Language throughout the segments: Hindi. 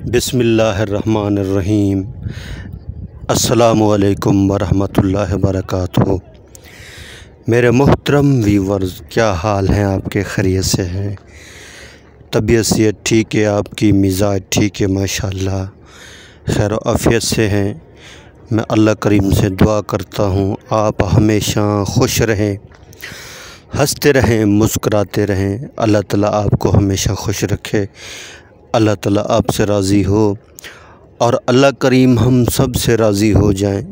बिस्मिल्लाहिर्रहमानिर्रहीम। अस्सलामुअलैकुम वरहमतुल्लाहि वबरकातुहू। मेरे मुहतरम व्यूवर्स, क्या हाल हैं आपके? खैरियत से हैं? तबीयत सेहत ठीक है? आपकी मिजाज ठीक है? माशाअल्लाह खैर व आफ़ियत से हैं। मैं अल्लाह करीम से दुआ करता हूँ आप हमेशा खुश रहें, हंसते रहें, मुस्कुराते रहें। अल्लाह ताला आपको हमेशा खुश रखे, अल्लाह ताला आपसे राज़ी हो और अल्लाह करीम हम सब से राज़ी हो जाएं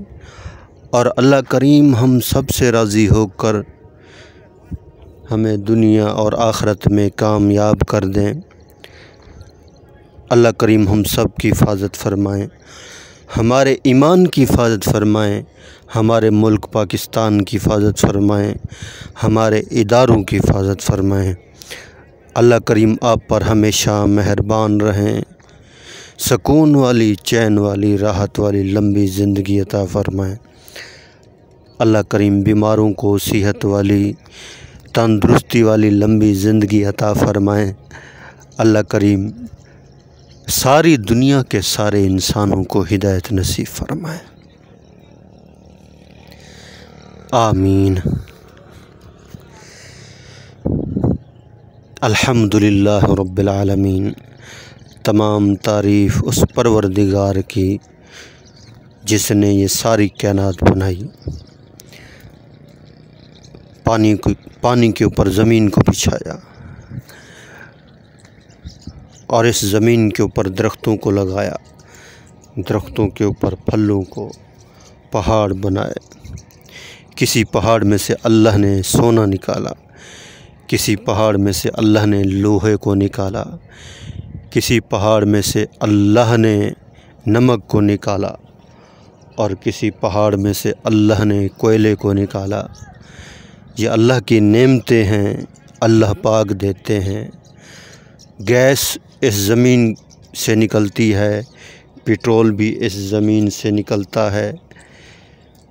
और अल्लाह करीम हम सब से राज़ी होकर हमें दुनिया और आखिरत में कामयाब कर दें। अल्लाह करीम हम सब की हिफाजत फ़रमाएँ, हमारे ईमान की हिफाजत फ़रमाएँ, हमारे मुल्क पाकिस्तान की हिफाजत फ़रमाएँ, हमारे इदारों की हिफाजत फ़रमाएँ। अल्लाह करीम आप पर हमेशा मेहरबान रहें, सुकून वाली, चैन वाली, राहत वाली लंबी ज़िंदगी अता फ़रमाएँ। अल्लाह करीम बीमारों को सेहत वाली, तंदुरुस्ती वाली लंबी ज़िंदगी अता फ़रमाएँ। अल्लाह करीम सारी दुनिया के सारे इंसानों को हिदायत नसीब फ़रमाएँ। आमीन। अल्हम्दुलिल्लाह रब्बिल आलमीन। तमाम तारीफ़ उस परवरदिगार की जिसने ये सारी कायनात बनाई, पानी के ऊपर ज़मीन को बिछाया और इस ज़मीन के ऊपर दरख्तों को लगाया, दरख्तों के ऊपर फलों को, पहाड़ बनाए। किसी पहाड़ में से अल्लाह ने सोना निकाला, किसी पहाड़ में से अल्लाह ने लोहे को निकाला, किसी पहाड़ में से अल्लाह ने नमक को निकाला और किसी पहाड़ में से अल्लाह ने कोयले को निकाला। ये अल्लाह की नेमतें हैं, अल्लाह पाक देते हैं। गैस इस ज़मीन से निकलती है, पेट्रोल भी इस ज़मीन से निकलता है।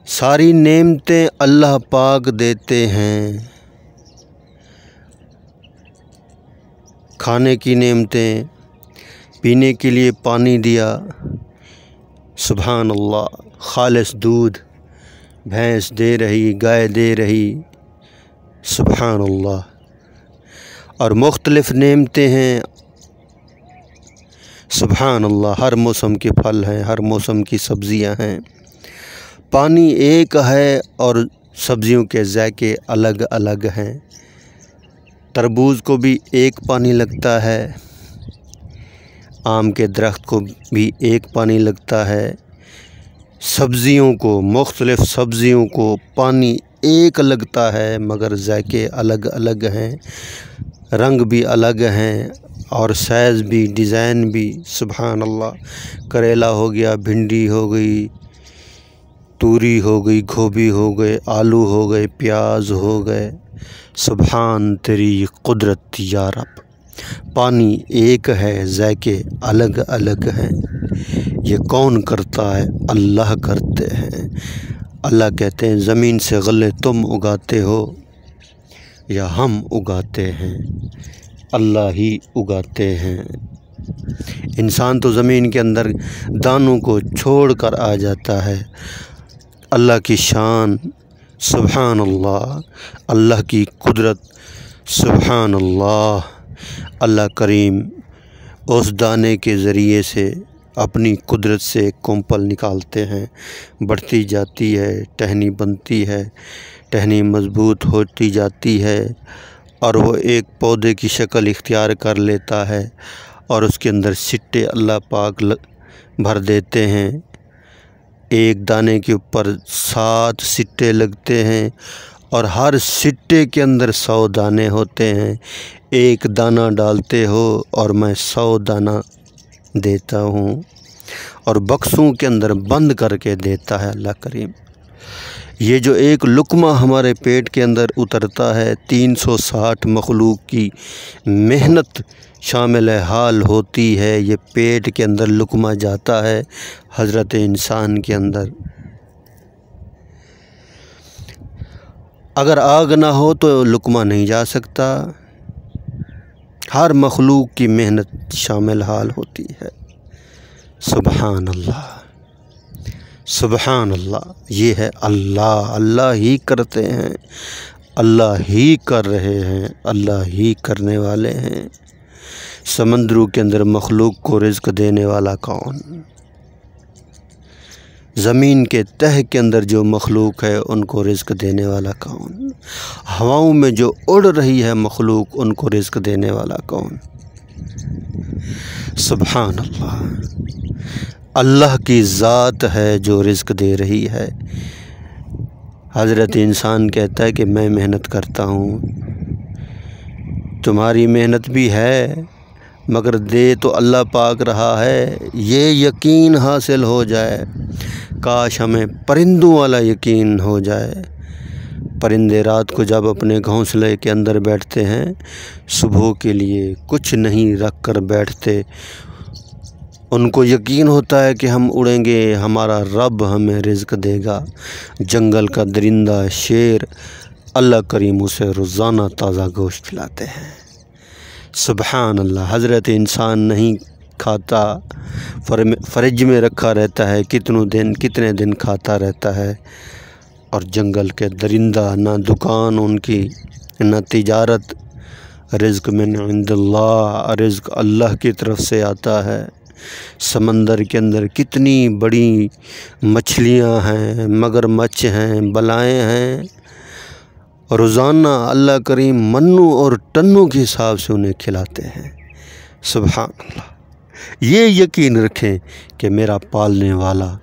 सारी नेमतें अल्लाह पाक देते हैं। खाने की नेमतें, पीने के लिए पानी दिया, सुभान अल्लाह। खालिस दूध भैंस दे रही, गाय दे रही, सुभान अल्लाह। और मुख्तलिफ़ नेमतें हैं, सुभान अल्लाह। हर मौसम के फल हैं, हर मौसम की सब्ज़ियां हैं। पानी एक है और सब्ज़ियों के ज़ायके अलग अलग हैं। तरबूज़ को भी एक पानी लगता है, आम के दरख्त को भी एक पानी लगता है। सब्ज़ियों को, मुख्तलिफ़ सब्ज़ियों को पानी एक लगता है मगर ज़ायके अलग अलग हैं, रंग भी अलग हैं और साइज़ भी, डिज़ाइन भी, सुभान अल्लाह। करेला हो गया, भिंडी हो गई, तूरी हो गई, गोभी हो गए, आलू हो गए, प्याज हो गए। सुभान तेरी कुदरत या रब। पानी एक है, ज़ायके अलग अलग हैं। ये कौन करता है? अल्लाह करते हैं। अल्लाह कहते हैं ज़मीन से गले तुम उगाते हो या हम उगाते हैं? अल्लाह ही उगाते हैं। इंसान तो ज़मीन के अंदर दानों को छोड़ कर आ जाता है। अल्लाह की शान, सुभान अल्लाह। अल्लाह की कुदरत, सुभान अल्लाह। अल्लाह करीम उस दाने के ज़रिए से अपनी कुदरत से कुंपल निकालते हैं, बढ़ती जाती है, टहनी बनती है, टहनी मज़बूत होती जाती है और वो एक पौधे की शक्ल इख्तियार कर लेता है और उसके अंदर सिट्टे अल्लाह पाक भर देते हैं। एक दाने के ऊपर 7 सिट्टे लगते हैं और हर सिट्टे के अंदर 100 दाने होते हैं। एक दाना डालते हो और मैं 100 दाना देता हूँ और बक्सों के अंदर बंद करके देता है अल्लाह करीम। ये जो एक लुक़मा हमारे पेट के अंदर उतरता है, 360 मखलूक की मेहनत शामिल हाल होती है। ये पेट के अंदर लुक़मा जाता है हज़रत इंसान के अंदर। अगर आग ना हो तो लुक़मा नहीं जा सकता। हर मखलूक की मेहनत शामिल हाल होती है। सुबहान अल्लाह, सुबहान अल्लाह। ये है अल्लाह, अल्लाह ही करते हैं, अल्लाह ही कर रहे हैं, अल्लाह ही करने वाले हैं। समंदरों के अंदर मखलूक को रिज़्क़ देने वाला कौन? ज़मीन के तह के अंदर जो मखलूक है उनको रिज़्क़ देने वाला कौन? हवाओं में जो उड़ रही है मखलूक उनको रिज़्क़ देने वाला कौन? सुबहान अल्लाह। अल्लाह की ज़ात है जो रिज़्क़ दे रही है। हज़रत इंसान कहता है कि मैं मेहनत करता हूँ, तुम्हारी मेहनत भी है मगर दे तो अल्लाह पाक रहा है। ये यकीन हासिल हो जाए, काश हमें परिंदों वाला यकीन हो जाए। परिंदे रात को जब अपने घोंसले के अंदर बैठते हैं, सुबह के लिए कुछ नहीं रख कर बैठते। उनको यकीन होता है कि हम उड़ेंगे, हमारा रब हमें रिज़्क़ देगा। जंगल का दरिंदा शेर अल्लाह करीम उसे रोज़ाना ताज़ा गोश्त खिलाते हैं। सुबहान अल्लाह। हज़रत इंसान नहीं खाता, फ्रिज में रखा रहता है, कितने दिन खाता रहता है। और जंगल के दरिंदा, ना दुकान उनकी, ना तिजारत। रिज़्क़ मिन इंदल्लाह, रिज़्क़ अल्लाह की तरफ से आता है। समंदर के अंदर कितनी बड़ी मछलियां हैं, मगरमच्छ हैं, बलाएँ हैं। रोज़ाना अल्लाह करीम मन्नू और टन्नू के हिसाब से उन्हें खिलाते हैं। सुबहान अल्लाह। ये यकीन रखें कि मेरा पालने वाला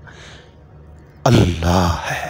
अल्लाह है।